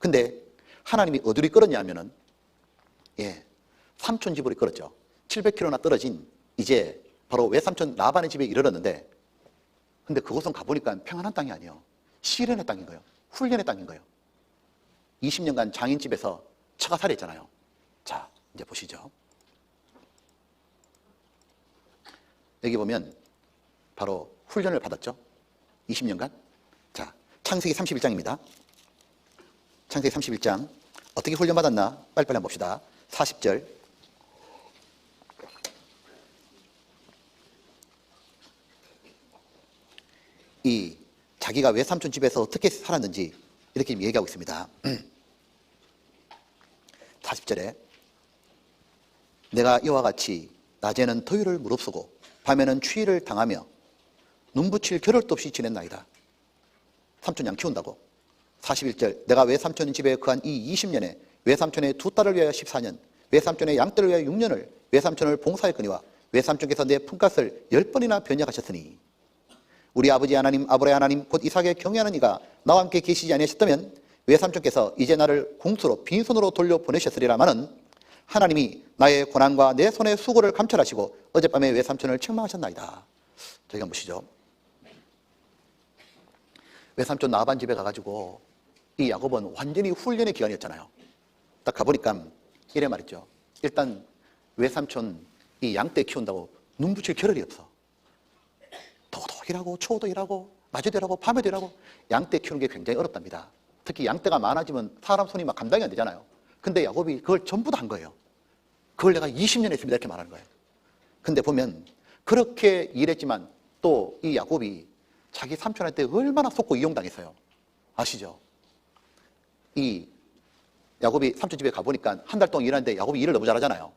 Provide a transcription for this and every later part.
근데 하나님이 어디로 끌었냐 하면은, 삼촌 집으로 끌었죠. 700km나 떨어진 이제 바로 외삼촌 라반의 집에 이르렀는데, 근데 그곳은 가보니까 평안한 땅이 아니에요. 시련의 땅인 거예요. 훈련의 땅인 거예요. 20년간 장인집에서 처가 살했잖아요. 자, 이제 보시죠. 여기 보면 바로 훈련을 받았죠. 20년간. 자, 창세기 31장입니다. 창세기 31장. 어떻게 훈련받았나? 빨리빨리 한번 봅시다. 40절. 이 자기가 외삼촌 집에서 어떻게 살았는지 이렇게 얘기하고 있습니다. 40절에 내가 이와 같이 낮에는 더위를 무릅쓰고 밤에는 추위를 당하며 눈붙일 겨를도 없이 지냈나이다. 삼촌 양 키운다고. 41절 내가 외삼촌 집에 거한 이 20년에 외삼촌의 두 딸을 위하여 14년, 외삼촌의 양떼를 위하여 6년을 외삼촌을 봉사했거니와 외삼촌께서 내 품값을 10번이나 변약하셨으니 우리 아버지 하나님 아브라함 하나님 곧 이삭에 경외하는 이가 나와 함께 계시지 아니하셨다면 외삼촌께서 이제 나를 공수로 빈손으로 돌려보내셨으리라마는 하나님이 나의 고난과 내 손의 수고를 감찰하시고 어젯밤에 외삼촌을 책망하셨나이다. 저희 한번 보시죠. 외삼촌 라반 집에 가가지고 이 야곱은 완전히 훈련의 기간이었잖아요. 딱 가보니까 이래 말했죠. 일단 외삼촌 이 양떼 키운다고 눈 붙일 겨를이 없어. 더워도 일하고 추워도 일하고 낮에도 일하고 밤에도 일하고. 양떼 키우는 게 굉장히 어렵답니다. 특히 양떼가 많아지면 사람 손이 막 감당이 안 되잖아요. 근데 야곱이 그걸 전부 다 한 거예요. 그걸 내가 20년 했습니다 이렇게 말하는 거예요. 근데 보면 그렇게 일했지만 또 이 야곱이 자기 삼촌한테 얼마나 속고 이용당했어요. 아시죠? 이 야곱이 삼촌 집에 가보니까 한 달 동안 일하는데 야곱이 일을 너무 잘하잖아요.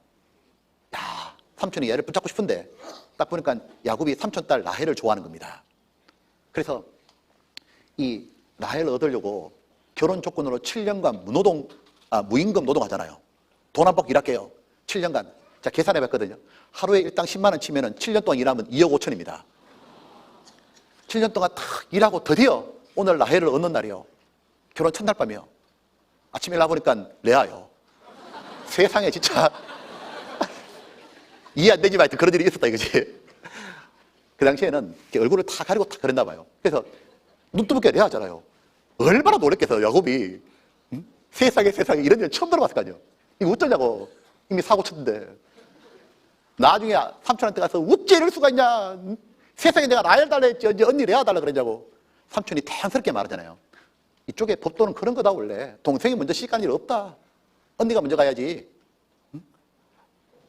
야, 삼촌이 얘를 붙잡고 싶은데 딱 보니까 야곱이 삼촌 딸 라헬을 좋아하는 겁니다. 그래서 이 라헬을 얻으려고 결혼 조건으로 7년간 무임금 노동하잖아요. 돈 안 받고 일할게요. 7년간. 자, 계산해 봤거든요. 하루에 일당 10만 원 치면은 7년 동안 일하면 2억 5천입니다. 7년 동안 탁 일하고 드디어 오늘 라헬을 얻는 날이요. 결혼 첫날 밤이요. 아침에 일어나보니까 레아요. 세상에 진짜 이해 안 되지만 하여튼 그런 일이 있었다 이거지. 그 당시에는 얼굴을 다 가리고 다 그랬나 봐요. 그래서 눈 뜨겁게 레아잖아요. 얼마나 놀랬겠어요 야곱이. 세상에 이런 일 처음 들어봤을 거 아니에요. 이거 어쩌냐고. 이미 사고 쳤는데. 나중에 삼촌한테 가서 어째 이럴 수가 있냐. 세상에 내가 라헬 달라 했지 언제 언니 레아 달라 그러냐고. 삼촌이 태연스럽게 말하잖아요. 이쪽에 법도는 그런 거다 원래. 동생이 먼저 시집가는 일 없다. 언니가 먼저 가야지.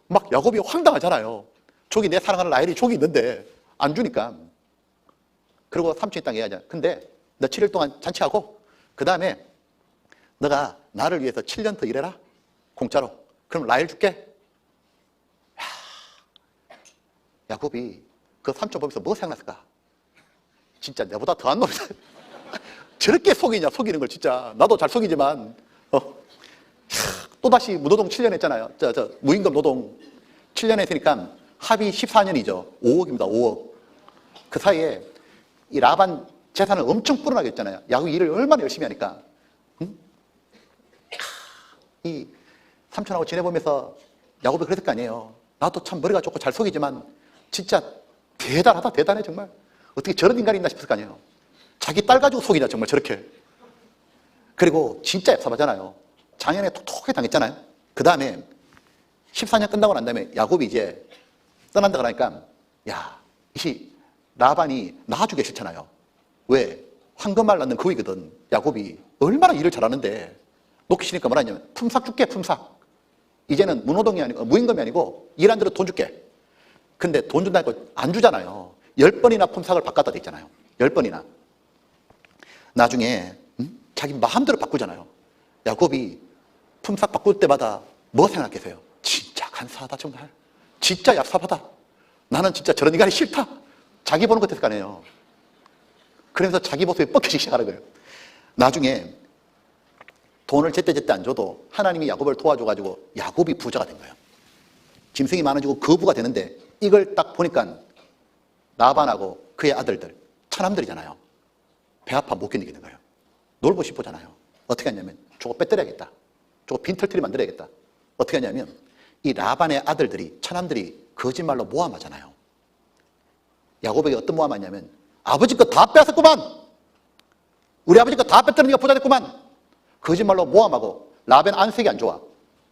막 야곱이 황당하잖아요. 저기 내 사랑하는 라헬이 저기 있는데 안 주니까. 그리고 삼촌이 딱 얘기하잖아. 근데 너 7일 동안 잔치하고 그 다음에 너가 나를 위해서 7년 더 일해라. 공짜로. 그럼 라헬 줄게. 야곱이 그 삼촌 보면서 뭐 생각났을까? 진짜 내보다 더한 놈이다. 저렇게 속이냐 속이는 걸 진짜. 나도 잘 속이지만 또다시 무노동 7년 했잖아요. 무임금 노동 7년 했으니까 합이 14년이죠. 5억입니다. 5억. 그 사이에 이 라반 재산을 엄청 불어나게 했잖아요. 야곱이 일을 얼마나 열심히 하니까. 이 삼촌하고 지내보면서 야곱이 그랬을 거 아니에요. 나도 참 머리가 좋고 잘 속이지만 진짜 대단하다. 대단해 정말. 어떻게 저런 인간이 있나 싶을 거 아니에요. 자기 딸 가지고 속이냐 정말 저렇게. 그리고 진짜 얍삽하잖아요. 장년에 톡톡하게 당했잖아요. 그 다음에 14년 끝나고 난 다음에 야곱이 이제 떠난다 그러니까 야, 이 라반이 낳아주기 싫잖아요. 왜? 황금알 낳는 거위거든. 야곱이 얼마나 일을 잘하는데 놓기 싫으니까 뭐라 했냐면 품삯 줄게 품삯. 이제는 무노동이 아니고 무임금이 아니고 일한 대로 돈 줄게. 근데 돈 준다니까 안 주잖아요. 10번이나 품삯을 바꿨다 돼 있잖아요. 10번이나. 나중에 자기 마음대로 바꾸잖아요. 야곱이 품삯 바꿀 때마다 뭐 생각하세요? 진짜 간사하다 정말. 진짜 얍삽하다. 나는 진짜 저런 인간이 싫다. 자기 보는 것 같았을 거 아니에요. 그래서 자기 모습이 뻑해지기 시작하는 거예요. 나중에 돈을 제때제때 안 줘도 하나님이 야곱을 도와줘가지고 야곱이 부자가 된 거예요. 짐승이 많아지고 거부가 되는데 이걸 딱 보니까 라반하고 그의 아들들 차남들이잖아요. 배 아파 못 견디겠는 거예요. 놀고 싶었잖아요. 어떻게 했냐면 저거 빼뜨려야겠다. 저거 빈털터리 만들어야겠다. 어떻게 하냐면 이 라반의 아들들이, 처남들이 거짓말로 모함하잖아요. 야곱에게 어떤 모함하냐면 아버지 거 다 뺏었구만. 우리 아버지 거 다 뺏더니가 부자 됐구만. 거짓말로 모함하고 라반 안색이 안 좋아.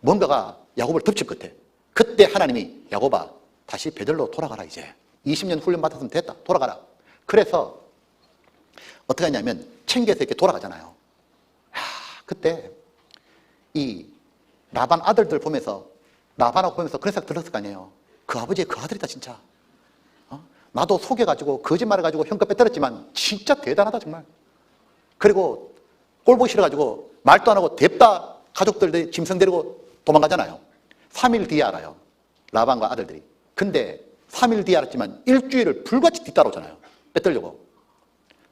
뭔가가 야곱을 덮칠 것 같아. 그때 하나님이 야곱아 다시 베들로 돌아가라. 이제 20년 훈련 받았으면 됐다. 돌아가라. 그래서 어떻게 하냐면 챙겨서 이렇게 돌아가잖아요. 그때 이 라반 아들들 보면서, 라반하고 보면서 그런 생각 들었을 거 아니에요. 그 아버지의 그 아들이다 진짜. 나도 속여가지고 거짓말해가지고 형껏 빼뜨렸지만 진짜 대단하다 정말. 그리고 꼴 보기 싫어가지고 말도 안 하고 냅다 가족들 짐승 데리고 도망가잖아요. 3일 뒤에 알아요. 라반과 아들들이. 근데 3일 뒤에 알았지만 일주일을 불같이 뒤따라오잖아요. 빼뜨려고.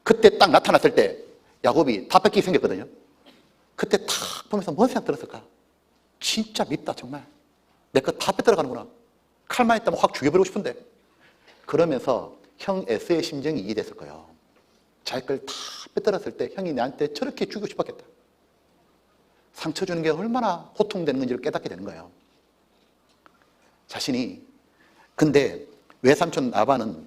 그때 딱 나타났을 때 야곱이 다 뺏기게 생겼거든요. 그때 탁 보면서 뭔 생각 들었을까? 진짜 밉다 정말. 내 거 다 빼뜨려 가는구나. 칼만 있다면 확 죽여버리고 싶은데. 그러면서 형 에서의 심정이 이해됐을 거예요. 자기 걸 다 빼뜨렸을 때 형이 나한테 저렇게 죽이고 싶었겠다. 상처 주는 게 얼마나 고통되는 건지를 깨닫게 되는 거예요. 자신이. 근데 외삼촌 라반은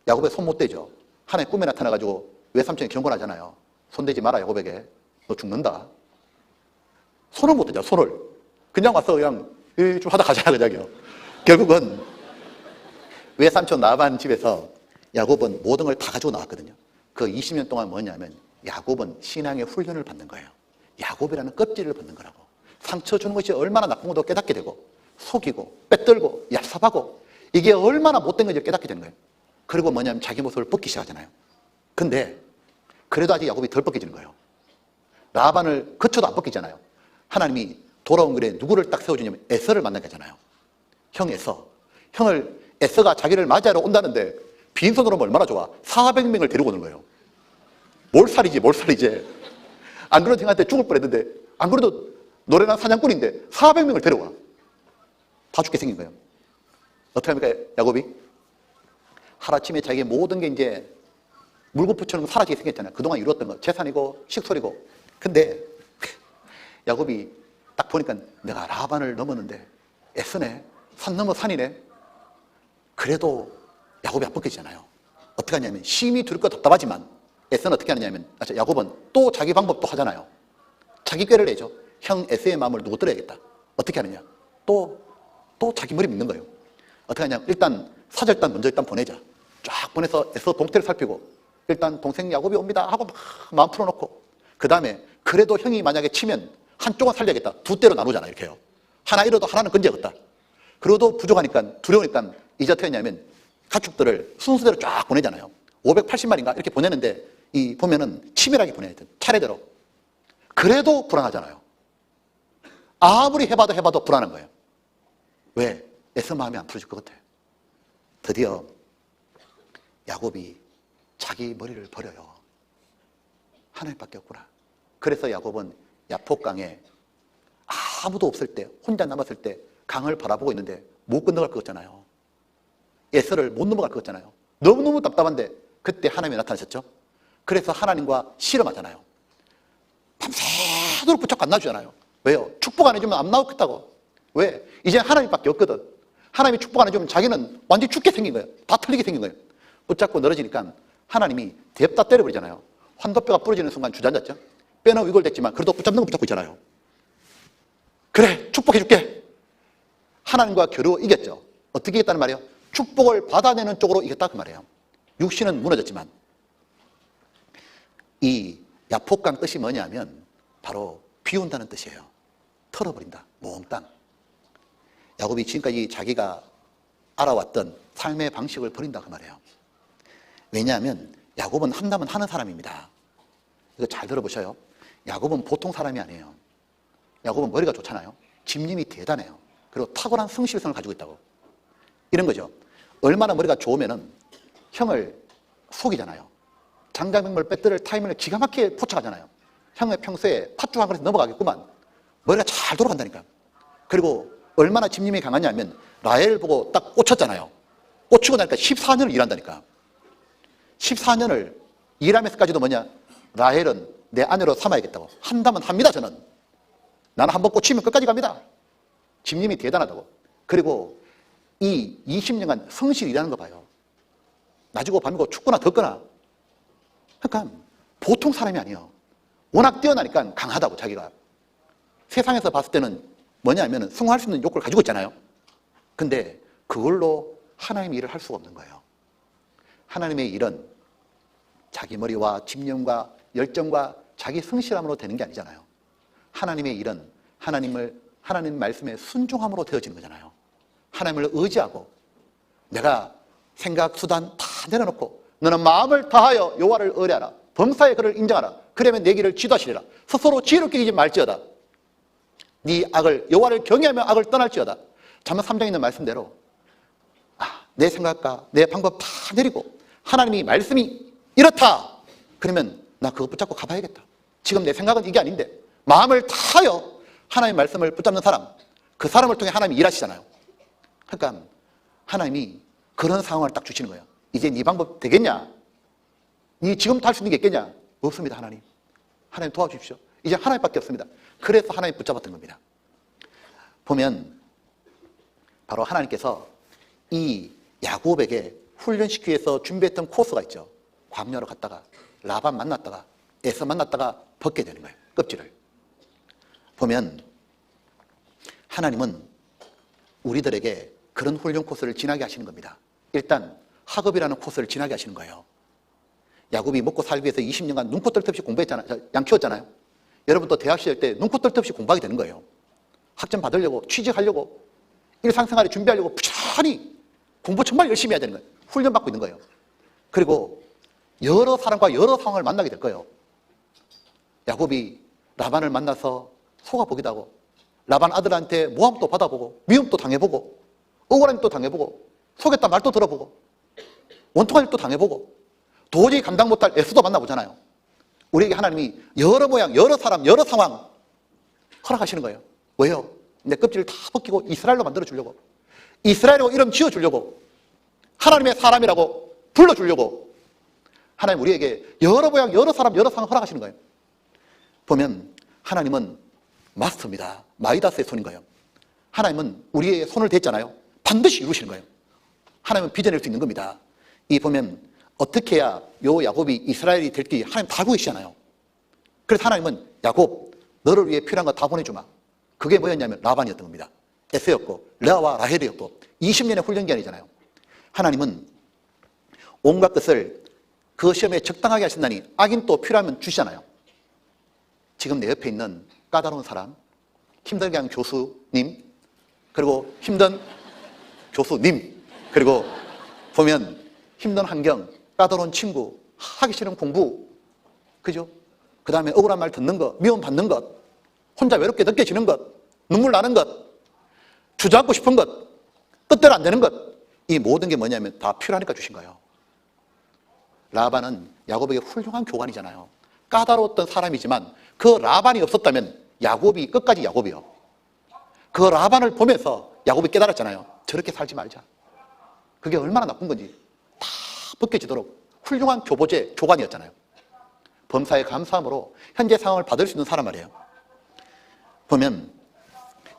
야곱에 손 못 대죠. 하나의 꿈에 나타나가지고 외삼촌이 경고를 하잖아요. 손 대지 마라 야곱에게. 너 죽는다. 손을 못 대죠. 손을. 그냥 와서 그냥 좀 하다 가잖아 그냥요. 결국은 외삼촌 라반 집에서 야곱은 모든 걸 다 가지고 나왔거든요. 그 20년 동안 뭐냐면 야곱은 신앙의 훈련을 받는 거예요. 야곱이라는 껍질을 받는 거라고. 상처 주는 것이 얼마나 나쁜 것도 깨닫게 되고, 속이고 빼떨고 얍삽하고 이게 얼마나 못된 건지 깨닫게 되는 거예요. 그리고 뭐냐면 자기 모습을 벗기 시작하잖아요. 근데 그래도 아직 야곱이 덜 벗겨지는 거예요. 라반을 거쳐도 안 벗기잖아요. 하나님이 돌아온 길에 누구를 딱 세워주냐면 에서를 만나게 하잖아요. 형 에서. 형을 에서가 자기를 맞이하러 온다는데 빈손으로 오면 얼마나 좋아. 400명을 데리고 오는 거예요. 몰살이지 몰살이지. 안 그래도 형한테 죽을 뻔했는데, 안 그래도 노래나 사냥꾼인데 400명을 데려와. 다 죽게 생긴 거예요. 어떻게 합니까 야곱이? 하루아침에 자기의 모든 게 이제 물고기처럼 사라지게 생겼잖아요. 그동안 이루었던 거. 재산이고 식솔이고. 근데 야곱이 딱 보니까 내가 라반을 넘었는데 애쓰네. 산 넘어 산이네. 그래도 야곱이 안 벗겨지잖아요. 어떻게 하냐면 심히 두렵고 답답하지만 에서는 어떻게 하느냐면, 야곱은 또 자기 방법도 하잖아요. 자기 꾀를 내죠. 형 에서의 마음을 누구 들어야겠다. 어떻게 하느냐? 또 자기 머리 믿는 거예요. 어떻게 하냐면 일단 사절단 먼저 일단 보내자. 쫙 보내서 에서 동태를 살피고 일단 동생 야곱이 옵니다 하고 막 마음 풀어놓고, 그 다음에 그래도 형이 만약에 치면 한쪽은 살려야겠다. 두 대로 나누잖아 이렇게 해요. 하나 잃어도 하나는 건져야겠다. 그래도 부족하니까 두려우니까 이제 어떻게 했냐면 가축들을 순서대로 쫙 보내잖아요. 580마리인가 이렇게 보내는데 이 보면은 치밀하게 보내야 돼. 차례대로. 그래도 불안하잖아요. 아무리 해봐도 불안한 거예요. 왜? 애써 마음이 안 풀어질 것 같아요. 드디어 야곱이 자기 머리를 버려요. 하나님밖에 없구나. 그래서 야곱은 야폭강에 아무도 없을 때, 혼자 남았을 때 강을 바라보고 있는데 못 건너갈 것 같잖아요. 에서를 못 넘어갈 것 같잖아요. 너무너무 답답한데 그때 하나님이 나타나셨죠. 그래서 하나님과 씨름하잖아요. 밤새도록 붙잡고 안 놔주잖아요. 왜요? 축복 안 해주면 안 나오겠다고. 왜? 이제 하나님밖에 없거든. 하나님이 축복 안 해주면 자기는 완전히 죽게 생긴 거예요. 다 틀리게 생긴 거예요. 붙잡고 늘어지니까 하나님이 냅다 때려버리잖아요. 환도뼈가 부러지는 순간 주저앉았죠. 뼈는 위골됐지만 그래도 붙잡는 거 붙잡고 있잖아요. 그래, 축복해줄게. 하나님과 겨루어 이겼죠. 어떻게 이겼다는 말이에요? 축복을 받아내는 쪽으로 이겼다 그 말이에요. 육신은 무너졌지만. 이 야폭강 뜻이 뭐냐면 바로 비운다는 뜻이에요. 털어버린다. 몽땅. 야곱이 지금까지 자기가 알아왔던 삶의 방식을 버린다 그 말이에요. 왜냐하면 야곱은 한다면 하는 사람입니다. 이거 잘 들어보셔요. 야곱은 보통 사람이 아니에요. 야곱은 머리가 좋잖아요. 집념이 대단해요. 그리고 탁월한 성실성을 가지고 있다고. 이런 거죠. 얼마나 머리가 좋으면은 형을 속이잖아요. 장작맹물 빼뜨릴 타이밍을 기가 막히게 포착하잖아요. 형의 평소에 팥죽 한 그릇 넘어가겠구만. 머리가 잘 돌아간다니까. 그리고 얼마나 집념이 강하냐면 라헬 보고 딱 꽂혔잖아요. 꽂히고 나니까 14년을 일한다니까. 14년을 일하면서까지도 뭐냐? 라헬은 내 아내로 삼아야겠다고. 한다면 합니다 저는. 나는 한번 꽂히면 끝까지 갑니다. 집념이 대단하다고. 그리고 이 20년간 성실히 일하는 거 봐요. 낮이고 밤이고 춥거나 덥거나. 그러니까 보통 사람이 아니에요. 워낙 뛰어나니까 강하다고 자기가. 세상에서 봤을 때는 뭐냐면 승화할 수 있는 욕구를 가지고 있잖아요. 근데 그걸로 하나님의 일을 할 수가 없는 거예요. 하나님의 일은 자기 머리와 집념과 열정과 자기 성실함으로 되는 게 아니잖아요. 하나님의 일은 하나님 말씀에 순종함으로 되어지는 거잖아요. 하나님을 의지하고 내가 생각, 수단 다 내려놓고 너는 마음을 다하여 여호와를 의뢰하라. 범사에 그를 인정하라. 그러면 내 길을 지도하시리라. 스스로 지혜롭게 여기지 말지어다. 네 악을 여호와를 경외하며 악을 떠날지어다. 잠언 3장에 있는 말씀대로 내 생각과 내 방법 다 내리고 하나님이 말씀이 이렇다. 그러면 나 그거 붙잡고 가봐야겠다. 지금 내 생각은 이게 아닌데 마음을 다하여 하나님의 말씀을 붙잡는 사람, 그 사람을 통해 하나님이 일하시잖아요. 그러니까 하나님이 그런 상황을 딱 주시는 거예요. 이제 네 방법 되겠냐? 네 지금부터 할 수 있는 게 있겠냐? 없습니다. 하나님 도와주십시오. 이제 하나님밖에 없습니다. 그래서 하나님 붙잡았던 겁니다. 보면 바로 하나님께서 이 야곱에게 훈련시키기 위해서 준비했던 코스가 있죠. 광야로 갔다가 라반 만났다가 에서 만났다가 벗게 되는 거예요. 껍질을. 보면 하나님은 우리들에게 그런 훈련 코스를 지나게 하시는 겁니다. 일단 학업이라는 코스를 지나게 하시는 거예요. 야곱이 먹고 살기 위해서 20년간 눈코 뜰 틈 없이 공부했잖아요. 양 키웠잖아요. 여러분도 대학 시절 때 눈코 뜰 틈 없이 공부하게 되는 거예요. 학점 받으려고, 취직하려고, 일상생활에 준비하려고 부지런히 공부 정말 열심히 해야 되는 거예요. 훈련받고 있는 거예요. 그리고 여러 사람과 여러 상황을 만나게 될 거예요. 야곱이 라반을 만나서 속아보기도 하고, 라반 아들한테 모함도 받아보고, 미움도 당해보고, 억울함도 당해보고, 속였다 말도 들어보고, 원통한 일도 당해보고, 도저히 감당 못할 에스도 만나보잖아요. 우리에게 하나님이 여러 모양, 여러 사람, 여러 상황 허락하시는 거예요. 왜요? 내 껍질을 다 벗기고 이스라엘로 만들어주려고, 이스라엘이라고 이름 지어주려고, 하나님의 사람이라고 불러주려고 하나님 우리에게 여러 모양, 여러 사람, 여러 상황 허락하시는 거예요. 보면 하나님은 마스터입니다. 마이다스의 손인 거예요. 하나님은 우리의 손을 댔잖아요. 반드시 이루시는 거예요. 하나님은 빚어낼 수 있는 겁니다. 이 보면 어떻게 해야 요 야곱이 이스라엘이 될지 하나님 다 알고 계시잖아요. 그래서 하나님은 야곱 너를 위해 필요한 거 다 보내주마. 그게 뭐였냐면 라반이었던 겁니다. 에서였고 레아와 라헬이었고 20년의 훈련 기간이잖아요. 하나님은 온갖 것을 그 시험에 적당하게 하신다니 악인도 필요하면 주시잖아요. 지금 내 옆에 있는 까다로운 사람, 힘들게 하는 교수님, 그리고 힘든 교수님, 그리고 보면 힘든 환경, 까다로운 친구, 하기 싫은 공부, 그죠? 그 다음에 억울한 말 듣는 것, 미움 받는 것, 혼자 외롭게 느껴지는 것, 눈물 나는 것, 주저앉고 싶은 것, 뜻대로 안 되는 것, 이 모든 게 뭐냐면 다 필요하니까 주신 거예요. 라반은 야곱에게 훌륭한 교관이잖아요. 까다로웠던 사람이지만 그 라반이 없었다면 야곱이 끝까지 야곱이요. 그 라반을 보면서 야곱이 깨달았잖아요. 저렇게 살지 말자. 그게 얼마나 나쁜 건지 다 벗겨지도록 훌륭한 교보제, 교관이었잖아요. 범사에 감사함으로 현재 상황을 받을 수 있는 사람 말이에요. 보면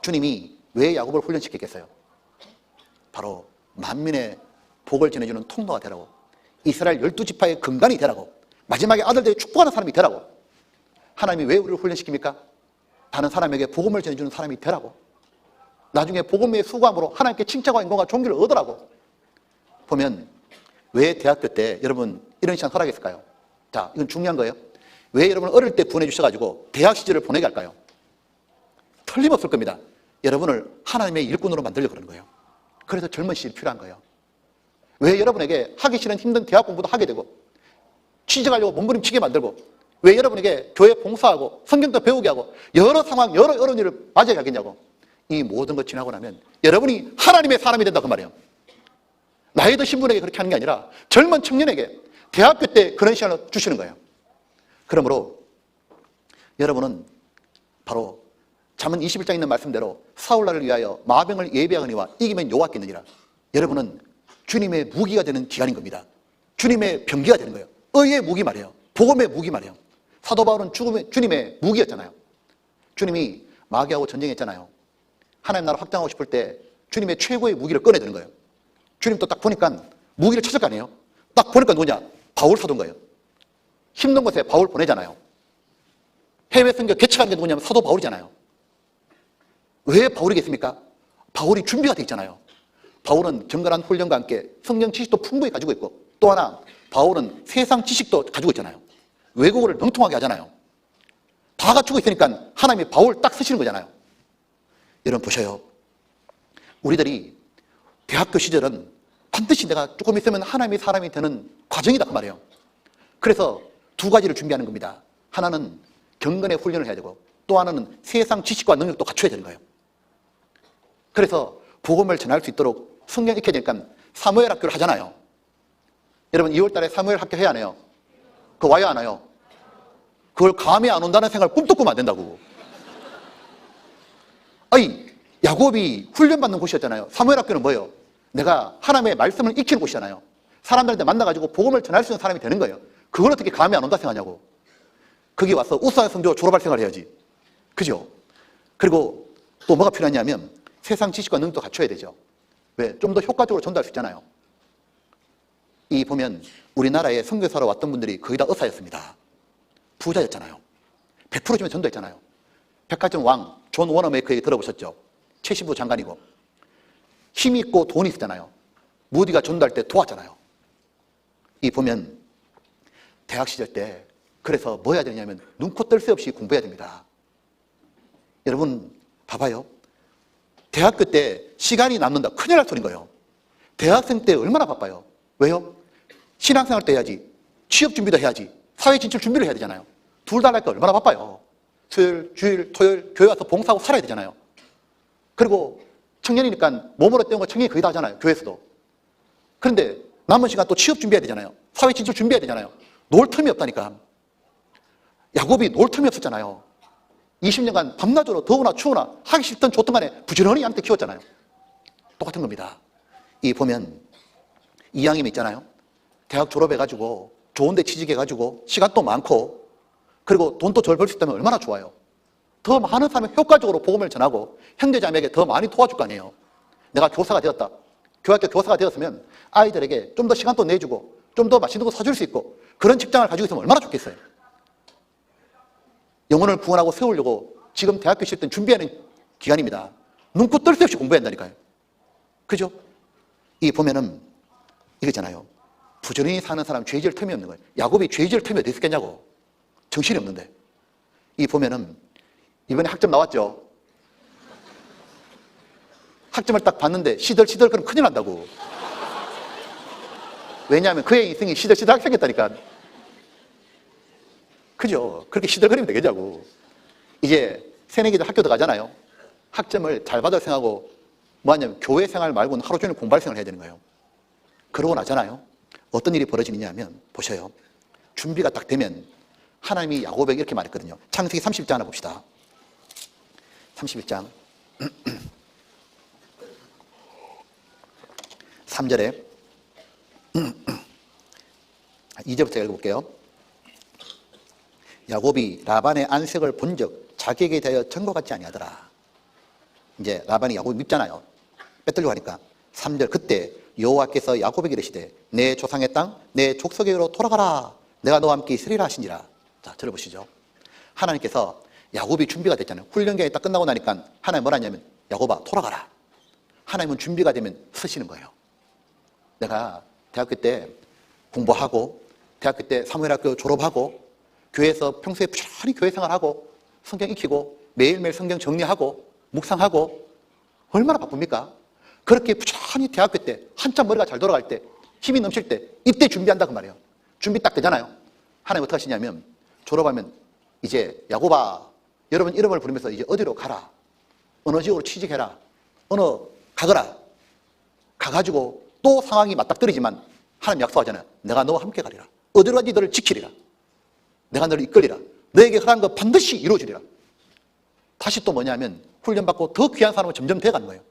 주님이 왜 야곱을 훈련시켰겠어요? 바로 만민의 복을 전해주는 통로가 되라고, 이스라엘 12지파의 근간이 되라고, 마지막에 아들들이 축복하는 사람이 되라고. 하나님이 왜 우리를 훈련시킵니까? 다른 사람에게 복음을 전해주는 사람이 되라고, 나중에 복음의 수고함으로 하나님께 칭찬과 인공과 존귀를 얻으라고. 보면 왜 대학교 때 여러분 이런 시간 허락했을까요? 자, 이건 중요한 거예요. 왜 여러분 어릴 때 보내주셔가지고 대학 시절을 보내게 할까요? 틀림없을 겁니다. 여러분을 하나님의 일꾼으로 만들려고 그러는 거예요. 그래서 젊은 시절이 필요한 거예요. 왜 여러분에게 하기 싫은 힘든 대학 공부도 하게 되고, 취직하려고 몸부림치게 만들고, 왜 여러분에게 교회 봉사하고 성경도 배우게 하고 여러 상황, 여러 일을 맞이하게 하겠냐고. 이 모든 것 지나고 나면 여러분이 하나님의 사람이 된다 그 말이에요. 나이 드신 분에게 그렇게 하는 게 아니라 젊은 청년에게 대학교 때 그런 시간을 주시는 거예요. 그러므로 여러분은 바로 잠언 21장에 있는 말씀대로 사울날을 위하여 마병을 예비하거니와 이기면 여호와께느니라. 여러분은 주님의 무기가 되는 기간인 겁니다. 주님의 병기가 되는 거예요. 의의 무기 말이에요. 복음의 무기 말이에요. 사도 바울은 주님의 무기였잖아요. 주님이 마귀하고 전쟁했잖아요. 하나님 나라 확장하고 싶을 때 주님의 최고의 무기를 꺼내드는 거예요. 주님 또 딱 보니까 무기를 찾을 거 아니에요. 딱 보니까 누구냐? 바울 사도인 거예요. 힘든 곳에 바울 보내잖아요. 해외 선교 개척한 게 누구냐면 사도 바울이잖아요. 왜 바울이겠습니까? 바울이 준비가 돼 있잖아요. 바울은 정갈한 훈련과 함께 성경 지식도 풍부히 가지고 있고, 또 하나 바울은 세상 지식도 가지고 있잖아요. 외국어를 능통하게 하잖아요. 다 갖추고 있으니까 하나님이 바울 딱 쓰시는 거잖아요. 여러분 보셔요. 우리들이 대학교 시절은 반드시 내가 조금 있으면 하나님의 사람이 되는 과정이다 그 말이에요. 그래서 두 가지를 준비하는 겁니다. 하나는 경건의 훈련을 해야 되고, 또 하나는 세상 지식과 능력도 갖춰야 되는 거예요. 그래서 복음을 전할 수 있도록 성경 익혀야 되니까 사무엘 학교를 하잖아요. 여러분 2월 달에 사무엘 학교 해야 하네요. 그거 와야 하나요? 그걸 감히 안 온다는 생각을 꿈도 꾸면 안 된다고. 아니, 야곱이 훈련받는 곳이었잖아요. 사무엘 학교는 뭐예요? 내가 하나님의 말씀을 익히는 곳이잖아요. 사람들한테 만나가지고 복음을 전할 수 있는 사람이 되는 거예요. 그걸 어떻게 감히 안 온다 생각하냐고. 거기 와서 우수한 성적으로 졸업할 생각을 해야지. 그죠? 그리고 또 뭐가 필요하냐면 세상 지식과 능력도 갖춰야 되죠. 왜? 좀 더 효과적으로 전달할 수 있잖아요. 이 보면 우리나라에 선교사로 왔던 분들이 거의 다 의사였습니다. 부자였잖아요. 100% 주면 전도했잖아요. 백화점 왕 존 워너메이커 얘기 들어보셨죠? 최신부 장관이고 힘이 있고 돈이 있었잖아요. 무디가 전도할 때 도왔잖아요. 이 보면 대학 시절 때 그래서 뭐 해야 되냐면 눈코 뜰 새 없이 공부해야 됩니다. 여러분 봐봐요. 대학교 때 시간이 남는다. 큰일 날 소린 거예요. 대학생 때 얼마나 바빠요. 왜요? 신앙생활 때 해야지, 취업 준비도 해야지, 사회 진출 준비를 해야 되잖아요. 둘 다 하니까 얼마나 바빠요. 수요일, 주일, 토요일 교회 와서 봉사하고 살아야 되잖아요. 그리고 청년이니까 몸으로 때운 거 청년이 거의 다 하잖아요. 교회에서도. 그런데 남은 시간 또 취업 준비해야 되잖아요. 사회 진출 준비해야 되잖아요. 놀 틈이 없다니까. 야곱이 놀 틈이 없었잖아요. 20년간 밤낮으로 더우나 추우나 하기 싫든 좋든 간에 부지런히 양떼 키웠잖아요. 똑같은 겁니다. 이 보면 이양임 있잖아요. 대학 졸업해가지고 좋은 데 취직해가지고 시간도 많고 그리고 돈도 덜 벌 수 있다면 얼마나 좋아요. 더 많은 사람이 효과적으로 복음을 전하고 형제자매에게 더 많이 도와줄 거 아니에요. 내가 교사가 되었다. 교학교 교사가 되었으면 아이들에게 좀 더 시간도 내주고 좀 더 맛있는 거 사줄 수 있고 그런 직장을 가지고 있으면 얼마나 좋겠어요. 영혼을 구원하고 세우려고 지금 대학교 시절 때 준비하는 기간입니다. 눈코 뜰 새 없이 공부해야 한다니까요. 그죠? 이 보면은 이거잖아요. 부지런히 사는 사람 죄 지을 틈이 없는 거예요. 야곱이 죄 지을 틈이 어디 있었겠냐고. 정신이 없는데. 이 보면은 이번에 학점 나왔죠. 학점을 딱 봤는데 시들시들 그럼 큰일 난다고. 왜냐하면 그의 인생이 시들시들하게 생겼다니까. 그죠? 그렇게 시들거리면 되겠냐고. 이제 새내기들 학교 들어가잖아요. 학점을 잘 받을 생각하고 뭐 하냐면 교회 생활 말고는 하루 종일 공부할 생각을 해야 되는 거예요. 그러고 나잖아요. 어떤 일이 벌어지느냐 하면 보셔요. 준비가 딱 되면 하나님이 야곱에게 이렇게 말했거든요. 창세기 30장 하나 봅시다. 31장 3절에 2절부터 읽어볼게요. 야곱이 라반의 안색을 본즉 자기에게 대하여 전과 같지 아니하더라. 이제 라반이 야곱을 밉잖아요. 빼들려고 하니까 3절 그때 여호와께서 야곱에게 이르시되 내 조상의 땅 내 족속에게로 돌아가라. 내가 너와 함께 있으리라 하시니라. 자, 들어보시죠. 하나님께서 야곱이 준비가 됐잖아요. 훈련기간이 딱 끝나고 나니까 하나님 뭐라 하냐면 야곱아 돌아가라. 하나님은 준비가 되면 쓰시는 거예요. 내가 대학교 때 공부하고 대학교 때 사무엘학교 졸업하고 교회에서 평소에 부지런히 교회 생활하고 성경 익히고 매일매일 성경 정리하고 묵상하고 얼마나 바쁩니까? 그렇게 부지런히 대학교 때 한참 머리가 잘 돌아갈 때 힘이 넘칠 때 이때 준비한다 그 말이에요. 준비 딱 되잖아요. 하나님 어떻게 하시냐면 졸업하면 이제 야곱아 여러분 이름을 부르면서 이제 어디로 가라. 어느 지역으로 취직해라. 어느 가거라. 가가지고 또 상황이 맞닥뜨리지만 하나님 약속하잖아요. 내가 너와 함께 가리라. 어디로 가든지 너를 지키리라. 내가 너를 이끌리라. 너에게 허락한 거 반드시 이루어지리라. 다시 또 뭐냐면 훈련받고 더 귀한 사람은 점점 돼가는 거예요.